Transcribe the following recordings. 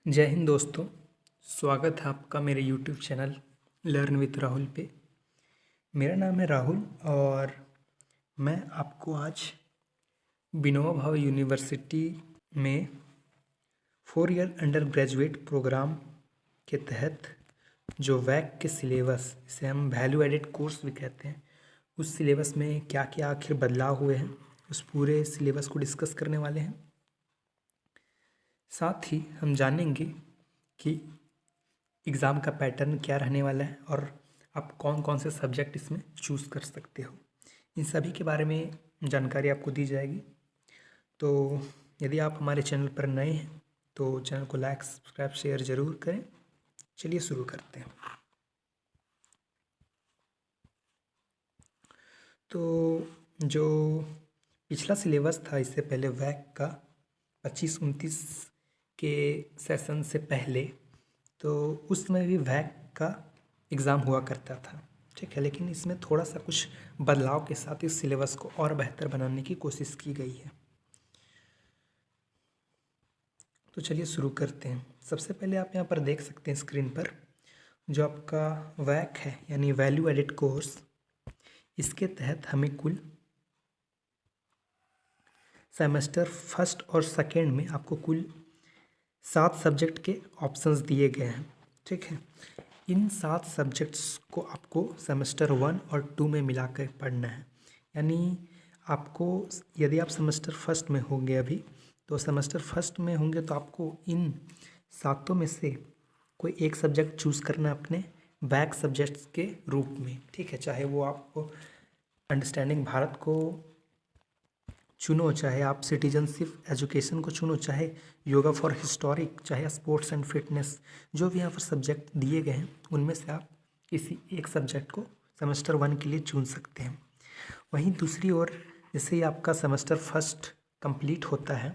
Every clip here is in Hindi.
जय हिंद दोस्तों। स्वागत है आपका मेरे YouTube channel learn with Rahul पे। मेरा नाम है राहुल और मैं आपको आज विनोबा भावे यूनिवर्सिटी में 4 ईयर अंडर ग्रेजुएट प्रोग्राम के तहत जो वैक के सिलेबस, इसे हम वैल्यू एडेड कोर्स भी कहते हैं, उस सिलेबस में क्या क्या आखिर बदलाव हुए हैं उस पूरे सिलेबस को डिस्कस करने वाले हैं। साथ ही हम जानेंगे कि एग्ज़ाम का पैटर्न क्या रहने वाला है और आप कौन कौन से सब्जेक्ट इसमें चूज़ कर सकते हो। इन सभी के बारे में जानकारी आपको दी जाएगी। तो यदि आप हमारे चैनल पर नए हैं तो चैनल को लाइक, सब्सक्राइब, शेयर ज़रूर करें। चलिए शुरू करते हैं। तो जो पिछला सिलेबस था, इससे पहले वैक का 25-29 के सेशन से पहले, तो उसमें भी वैक का एग्ज़ाम हुआ करता था, ठीक है। लेकिन इसमें थोड़ा सा कुछ बदलाव के साथ इस सिलेबस को और बेहतर बनाने की कोशिश की गई है। तो चलिए शुरू करते हैं। सबसे पहले आप यहाँ पर देख सकते हैं स्क्रीन पर जो आपका वैक है यानी वैल्यू एडेड कोर्स, इसके तहत हमें कुल सेमेस्टर फर्स्ट और सेकेंड में आपको कुल 7 सब्जेक्ट के ऑप्शंस दिए गए हैं, ठीक है। इन 7 सब्जेक्ट्स को आपको सेमेस्टर 1 और 2 में मिलाकर पढ़ना है। यानी आपको, यदि आप सेमेस्टर फर्स्ट में होंगे अभी, तो सेमेस्टर फर्स्ट में होंगे तो आपको इन 7 में से कोई एक सब्जेक्ट चूज़ करना है अपने बैक सब्जेक्ट्स के रूप में, ठीक है। चाहे वो आपको अंडरस्टैंडिंग भारत को चुनो, चाहे आप सिटीजनशिप एजुकेशन को चुनो, चाहे योगा फॉर हिस्टोरिक, चाहे स्पोर्ट्स एंड फिटनेस, जो भी यहाँ पर सब्जेक्ट दिए गए हैं उनमें से आप किसी एक सब्जेक्ट को सेमेस्टर 1 के लिए चुन सकते हैं। वहीं दूसरी ओर, जैसे ही आपका सेमेस्टर फर्स्ट कंप्लीट होता है,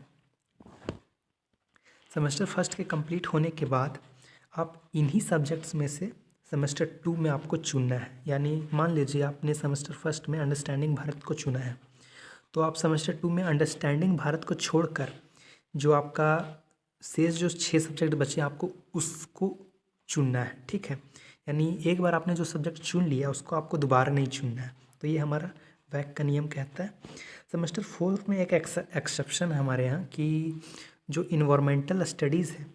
सेमेस्टर फर्स्ट के कंप्लीट होने के बाद आप इन्हीं सब्जेक्ट्स में से सेमेस्टर 2 में आपको चुनना है। यानी मान लीजिए आपने सेमेस्टर फर्स्ट में अंडरस्टैंडिंग भारत को चुना है, तो आप सेमेस्टर 2 में अंडरस्टैंडिंग भारत को छोड़कर जो आपका शेष जो 6 सब्जेक्ट बचे आपको उसको चुनना है, ठीक है। यानी एक बार आपने जो सब्जेक्ट चुन लिया उसको आपको दोबारा नहीं चुनना है। तो ये हमारा वैक का नियम कहता है। सेमेस्टर 4 में एक एक्सेप्शन है हमारे यहाँ कि जो इन्वायरमेंटल स्टडीज़ है,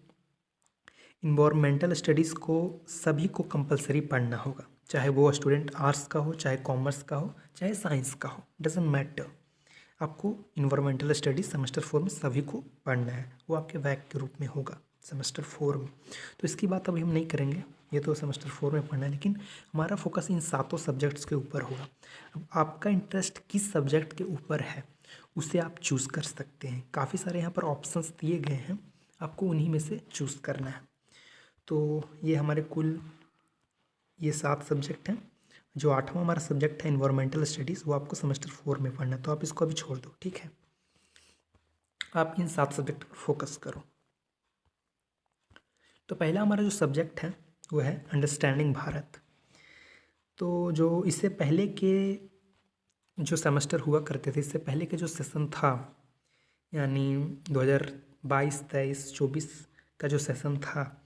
इन्वायरमेंटल स्टडीज़ को सभी को कंपलसरी पढ़ना होगा, चाहे वो स्टूडेंट आर्ट्स का हो, चाहे कॉमर्स का हो, चाहे साइंस का हो, डजेंट मैटर। आपको इन्वायरमेंटल स्टडीज सेमेस्टर 4 में सभी को पढ़ना है। वो आपके वैक के रूप में होगा सेमेस्टर 4 में। तो इसकी बात अभी हम नहीं करेंगे, ये तो सेमेस्टर 4 में पढ़ना है, लेकिन हमारा फोकस इन 7 सब्जेक्ट्स के ऊपर होगा। अब आपका इंटरेस्ट किस सब्जेक्ट के ऊपर है उसे आप चूज़ कर सकते हैं। काफ़ी सारे यहाँ पर ऑप्शंस दिए गए हैं, आपको उन्हीं में से चूज़ करना है। तो ये हमारे कुल ये 7 सब्जेक्ट हैं। जो 8वां हमारा सब्जेक्ट है इन्वायरमेंटल स्टडीज़, वो आपको सेमेस्टर 4 में पढ़ना है, तो आप इसको अभी छोड़ दो, ठीक है। आप इन 7 सब्जेक्ट पर फोकस करो। तो पहला हमारा जो सब्जेक्ट है वो है अंडरस्टैंडिंग भारत। तो जो इससे पहले के जो सेमेस्टर हुआ करते थे, इससे पहले के जो सेशन था, यानी 2022, 23, 24 का जो सेशन था,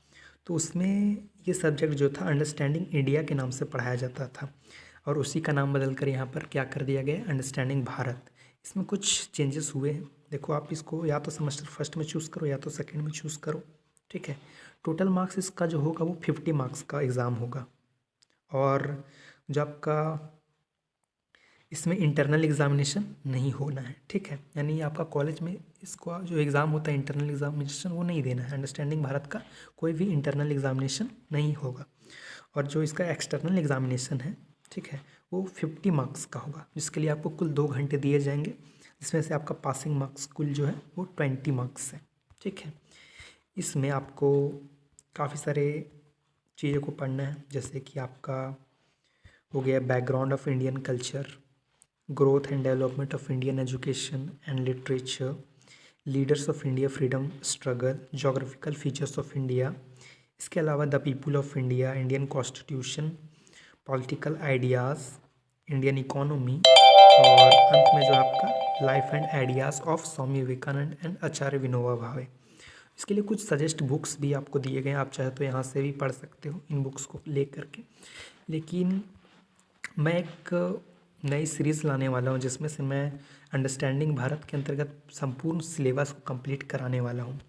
तो उसमें ये सब्जेक्ट जो था अंडरस्टैंडिंग इंडिया के नाम से पढ़ाया जाता था, और उसी का नाम बदल कर यहाँ पर क्या कर दिया गया, अंडरस्टैंडिंग भारत। इसमें कुछ चेंजेस हुए हैं। देखो, आप इसको या तो सेमेस्टर फर्स्ट में चूज़ करो या तो सेकेंड में चूज़ करो, ठीक है। टोटल मार्क्स इसका जो होगा वो 50 मार्क्स का एग्ज़ाम होगा, और जो आपका इसमें इंटरनल एग्जामिनेशन नहीं होना है, ठीक है। यानी आपका कॉलेज में इसको जो एग्ज़ाम होता है इंटरनल एग्जामिनेशन, वो नहीं देना है। अंडरस्टैंडिंग भारत का कोई भी इंटरनल एग्जामिनेशन नहीं होगा। और जो इसका एक्सटर्नल एग्जामिनेशन है, ठीक है, वो 50 मार्क्स का होगा, जिसके लिए आपको कुल 2 घंटे दिए जाएंगे। इसमें से आपका पासिंग मार्क्स कुल जो है वो 20 मार्क्स है, ठीक है। इसमें आपको काफ़ी सारे चीज़ों को पढ़ना है, जैसे कि आपका हो गया background of Indian culture, growth and development of Indian education and literature, leaders of India freedom struggle, geographical features of India, इसके अलावा the people of India, Indian constitution, political ideas, Indian economy, और अंत में जो आपका life and ideas of Swami Vivekananda and Acharya Vinoba Bhave. इसके लिए कुछ सजेस्ट बुक्स भी आपको दिए गए हैं, आप चाहे तो यहाँ से भी पढ़ सकते हो इन बुक्स को ले करके। लेकिन मैं एक नई सीरीज़ लाने वाला हूँ जिसमें से मैं अंडरस्टैंडिंग भारत के अंतर्गत संपूर्ण सिलेबस को कंप्लीट कराने वाला हूँ।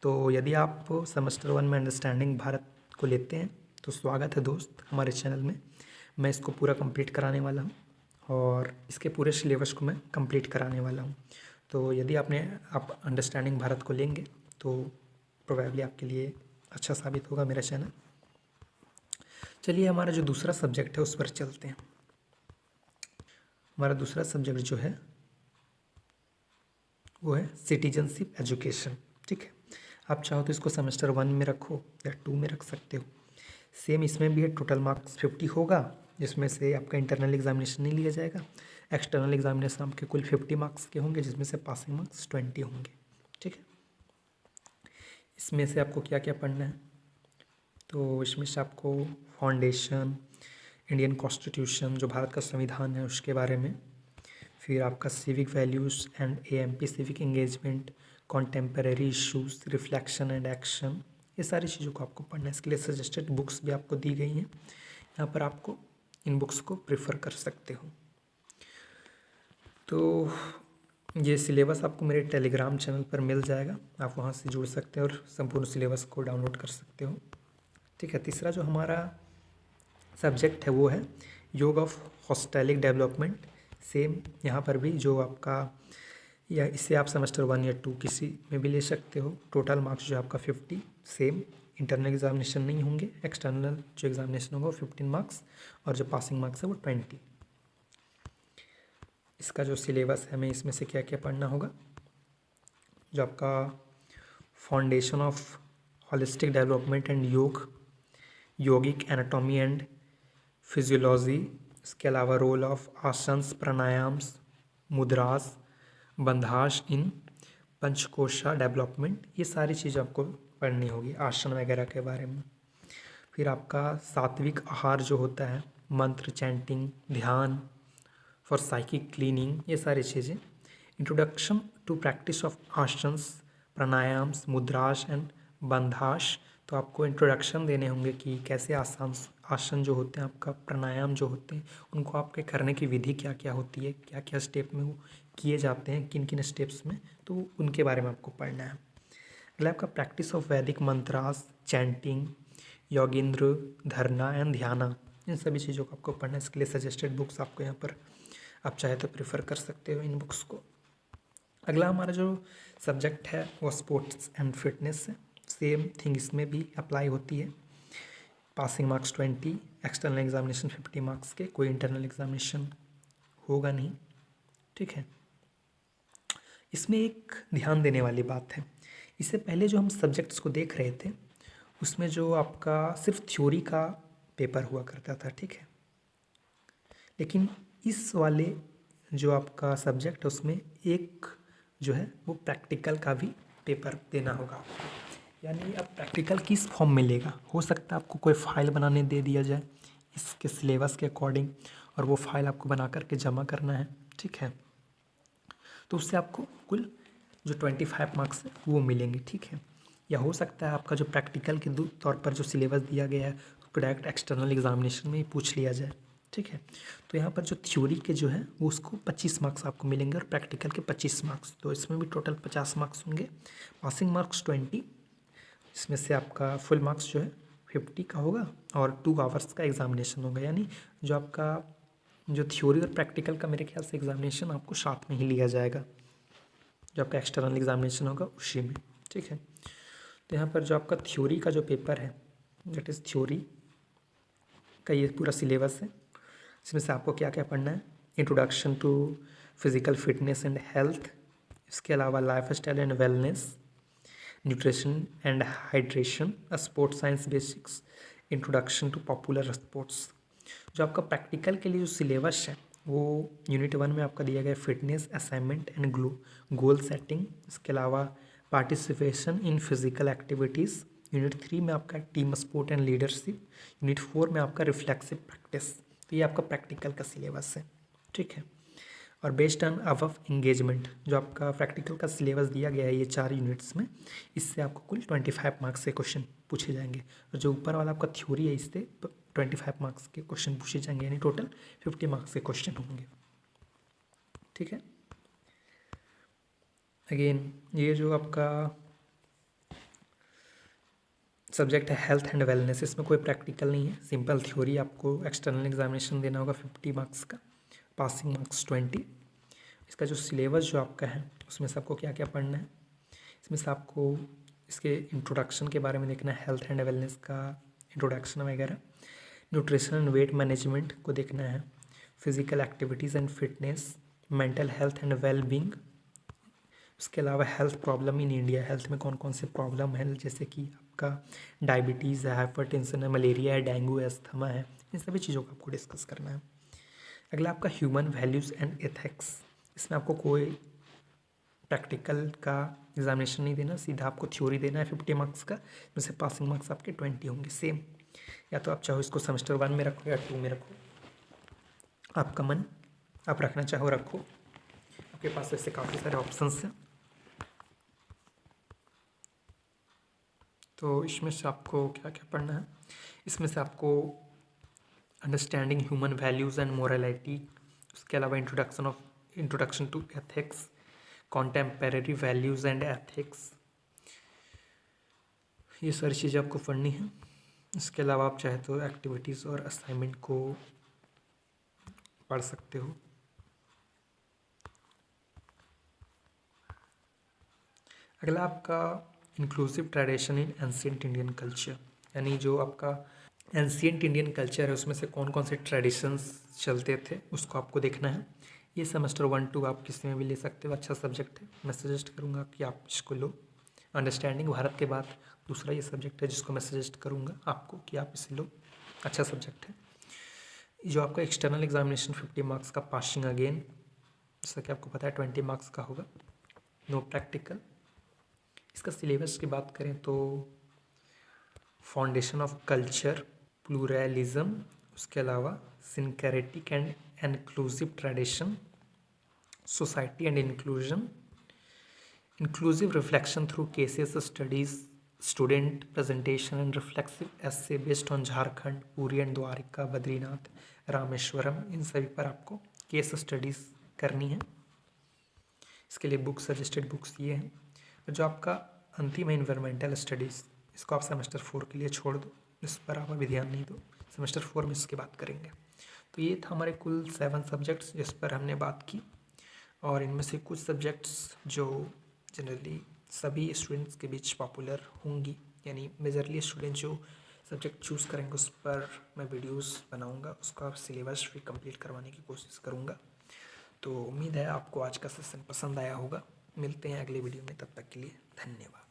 तो यदि आप सेमेस्टर 1 में अंडरस्टैंडिंग भारत को लेते हैं तो स्वागत है दोस्त हमारे चैनल में। मैं इसको पूरा कंप्लीट कराने वाला हूँ और इसके पूरे सिलेबस को मैं कंप्लीट कराने वाला हूँ। तो यदि आप अंडरस्टैंडिंग भारत को लेंगे तो प्रोबेबली आपके लिए अच्छा साबित होगा मेरा चैनल। चलिए हमारा जो दूसरा सब्जेक्ट है उस पर चलते हैं। हमारा दूसरा सब्जेक्ट जो है वो है सिटीजनशिप एजुकेशन। ठीक है, आप चाहो तो इसको सेमेस्टर 1 में रखो या 2 में रख सकते हो। सेम इसमें भी है, टोटल मार्क्स 50 होगा, जिसमें से आपका इंटरनल एग्जामिनेशन नहीं लिया जाएगा। एक्सटर्नल एग्जामिनेशन आपके कुल 50 मार्क्स के होंगे, जिसमें से पासिंग मार्क्स 20 होंगे। ठीक है, इसमें से आपको क्या क्या पढ़ना है, तो इसमें से आपको फाउंडेशन, इंडियन कॉन्स्टिट्यूशन जो भारत का संविधान है उसके बारे में, फिर आपका civic values and AMP civic engagement, contemporary issues, reflection and action, ये सारी चीज़ों को आपको पढ़ना है। इसके लिए सजेस्टेड बुक्स भी आपको दी गई हैं, यहाँ पर आपको इन बुक्स को प्रेफर कर सकते हो। तो ये सिलेबस आपको मेरे टेलीग्राम चैनल पर मिल जाएगा, आप वहाँ से जुड़ सकते हो और संपूर्ण सिलेबस को डाउनलोड कर सकते हो। ठीक है, तीसरा जो हमारा सब्जेक्ट है वो है योग ऑफ हॉस्टेलिक डेवलपमेंट। सेम यहाँ पर भी जो आपका, या इससे आप सेमेस्टर 1 या 2 किसी में भी ले सकते हो। टोटल मार्क्स जो आपका 50, सेम इंटरनल एग्जामिनेशन नहीं होंगे, एक्सटर्नल जो एग्जामिनेशन होगा वो 15 मार्क्स और जो पासिंग मार्क्स है वो 20। इसका जो सिलेबस है, हमें इसमें से क्या क्या पढ़ना होगा, जो आपका foundation of holistic development and yoga, yogic anatomy and physiology, इसके अलावा role of asanas, pranayamas, mudras, bandhas in panchakosha development, ये सारी चीज़ आपको पढ़नी होगी आसन वगैरह के बारे में। फिर आपका सात्विक आहार जो होता है, मंत्र चैंटिंग, ध्यान फॉर साइकिक क्लीनिंग, ये सारी चीज़ें। Introduction to practice of asanas, pranayamas, mudras and bandhas, तो आपको इंट्रोडक्शन देने होंगे कि कैसे आसन जो होते हैं, आपका प्राणायाम जो होते हैं, उनको आपके करने की विधि क्या क्या होती है, क्या क्या स्टेप में वो किए जाते हैं, किन किन स्टेप्स में, तो उनके बारे में आपको पढ़ना है। अगला आपका प्रैक्टिस ऑफ वैदिक मंत्रास, चैंटिंग, योगिंद्र, धरना एंड ध्याना, इन सभी चीज़ों को आपको पढ़ना है। इसके लिए सजेस्टेड बुक्स आपको यहाँ पर आप चाहे तो प्रेफर कर सकते हो इन बुक्स को। अगला हमारा जो सब्जेक्ट है वो स्पोर्ट्स एंड फिटनेस है। सेम थिंग इसमें भी अप्लाई होती है। Passing marks 20, external examination 50 marks के, कोई इंटरनल एग्जामिनेशन होगा नहीं। ठीक है, इसमें एक ध्यान देने वाली बात है, इससे पहले जो हम सब्जेक्ट्स को देख रहे थे उसमें जो आपका सिर्फ थ्योरी का पेपर हुआ करता था। ठीक है, लेकिन इस वाले जो आपका सब्जेक्ट है उसमें एक जो है वो प्रैक्टिकल का भी पेपर देना होगा। यानी अब प्रैक्टिकल किस फॉर्म में लेगा, हो सकता है आपको कोई फाइल बनाने दे दिया जाए इसके सिलेबस के अकॉर्डिंग, और वो फाइल आपको बना करके जमा करना है। ठीक है, तो उससे आपको कुल जो 25 मार्क्स है वो मिलेंगे। ठीक है, या हो सकता है आपका जो प्रैक्टिकल के तौर पर जो सिलेबस दिया गया है उसको डायरेक्ट एक्सटर्नल एग्जामिनेशन में ही पूछ लिया जाए। ठीक है, तो यहाँ पर जो थ्योरी के जो है वो उसको 25 मार्क्स आपको मिलेंगे और प्रैक्टिकल के 25 मार्क्स, तो इसमें भी टोटल 50 मार्क्स होंगे। पासिंग मार्क्स 20, इसमें से आपका फुल मार्क्स जो है 50 का होगा और 2 आवर्स का एग्जामिनेशन होगा। यानी जो आपका जो थ्योरी और प्रैक्टिकल का मेरे ख्याल से एग्जामिनेशन आपको साथ में ही लिया जाएगा, जो आपका एक्सटर्नल एग्जामिनेशन होगा उसी में। ठीक है, तो यहाँ पर जो आपका थ्योरी का जो पेपर है, दैट इज़ थ्योरी का ये पूरा सिलेबस है। इसमें से आपको क्या क्या पढ़ना है, introduction to physical fitness and health, इसके अलावा life style and wellness, nutrition and hydration, sports science basics, introduction to popular sports. जो आपका प्रैक्टिकल के लिए जो सिलेबस है वो यूनिट 1 में आपका दिया गया fitness, assignment and goal setting, इसके अलावा participation in physical activities, unit 3 में आपका team sport and leadership, unit 4 में आपका रिफ्लेक्सिव प्रैक्टिस। तो ये आपका प्रैक्टिकल का सिलेबस है। ठीक है, और बेस्ड ऑन अबव एंगेजमेंट जो आपका प्रैक्टिकल का सिलेबस दिया गया है ये 4 यूनिट्स में, इससे आपको कुल 25 मार्क्स के क्वेश्चन पूछे जाएंगे। और जो ऊपर वाला आपका थ्योरी है इससे 25 मार्क्स के क्वेश्चन पूछे जाएंगे, यानी टोटल 50 मार्क्स के क्वेश्चन होंगे। ठीक है। अगेन ये जो आपका सब्जेक्ट है हेल्थ एंड वेलनेस, इसमें कोई प्रैक्टिकल नहीं है, सिंपल थ्योरी। आपको एक्सटर्नल एग्जामिनेशन देना होगा 50 मार्क्स का, पासिंग मार्क्स 20। इसका जो सिलेबस जो आपका है उसमें से आपको क्या क्या पढ़ना है, इसमें से आपको इसके इंट्रोडक्शन के बारे में देखना है, हेल्थ एंड वेलनेस का इंट्रोडक्शन वगैरह। न्यूट्रिशन एंड वेट मैनेजमेंट को देखना है, physical activities and fitness, mental health and well being. उसके अलावा health problem in India, health में कौन कौन से प्रॉब्लम है, जैसे कि आपका डायबिटीज़ है, हाइपरटेंशन है, मलेरिया है, डेंगू है, अस्थमा है, इन सभी चीज़ों को आपको डिस्कस करना है। अगला आपका ह्यूमन वैल्यूज़ एंड एथिक्स, इसमें आपको कोई प्रैक्टिकल का एग्जामिनेशन नहीं देना, सीधा आपको थ्योरी देना है 50 मार्क्स का, जिसमें से पासिंग मार्क्स आपके 20 होंगे सेम। या तो आप चाहो इसको सेमेस्टर 1 में रखो या 2 में रखो, आपका मन, आप रखना चाहो रखो, आपके पास ऐसे काफ़ी सारे ऑप्शंस हैं। तो इसमें से आपको क्या क्या पढ़ना है, इसमें से आपको understanding human values and morality, उसके अलावा introduction to ethics, contemporary values and ethics, ये सारी चीज़ें आपको पढ़नी है। इसके अलावा आप चाहे तो एक्टिविटीज़ और असाइनमेंट को पढ़ सकते हो। अगला आपका inclusive tradition in ancient Indian culture, यानी जो आपका एंशिएंट इंडियन कल्चर है उसमें से कौन कौन से ट्रेडिशंस चलते थे उसको आपको देखना है। ये सेमेस्टर 1, 2 आप किसी में भी ले सकते हो, अच्छा सब्जेक्ट है, मैं सजेस्ट करूँगा कि आप इसको लो। अंडरस्टैंडिंग भारत के बाद दूसरा ये सब्जेक्ट है जिसको मैं सजेस्ट करूँगा आपको कि आप इसे लो, अच्छा सब्जेक्ट है। जो आपका एक्सटर्नल एग्जामिनेशन 50 मार्क्स का, पासिंग अगेन, जैसा कि आपको पता है 20 मार्क्स का होगा, नो प्रैक्टिकल। इसका सिलेबस की बात करें तो फाउंडेशन ऑफ कल्चर, प्लूरलिज्म, उसके अलावा syncretic and inclusive tradition, society and inclusion, inclusive reflection through cases studies, student presentation and reflexive essay based on Jharkhand, Puri and Dwarka, Badrinath, Rameswaram, इन सभी पर आपको केस स्टडीज़ करनी है। इसके लिए बुक सजेस्टेड बुक्स ये हैं। जो आपका अंतिम है इन्वायरमेंटल स्टडीज़, इसको आप सेमेस्टर 4 के लिए छोड़ दो, इस पर आप अभी ध्यान नहीं दो, सेमेस्टर 4 में इसकी बात करेंगे। तो ये था हमारे कुल 7 सब्जेक्ट्स जिस पर हमने बात की, और इनमें से कुछ सब्जेक्ट्स जो जनरली सभी स्टूडेंट्स के बीच पॉपुलर होंगी, यानी मेजरली स्टूडेंट जो सब्जेक्ट चूज़ करेंगे उस पर मैं वीडियोस बनाऊंगा, उसका सिलेबस भी कंप्लीट करवाने की कोशिश करूंगा। तो उम्मीद है आपको आज का सेशन पसंद आया होगा। मिलते हैं अगले वीडियो में, तब तक के लिए धन्यवाद।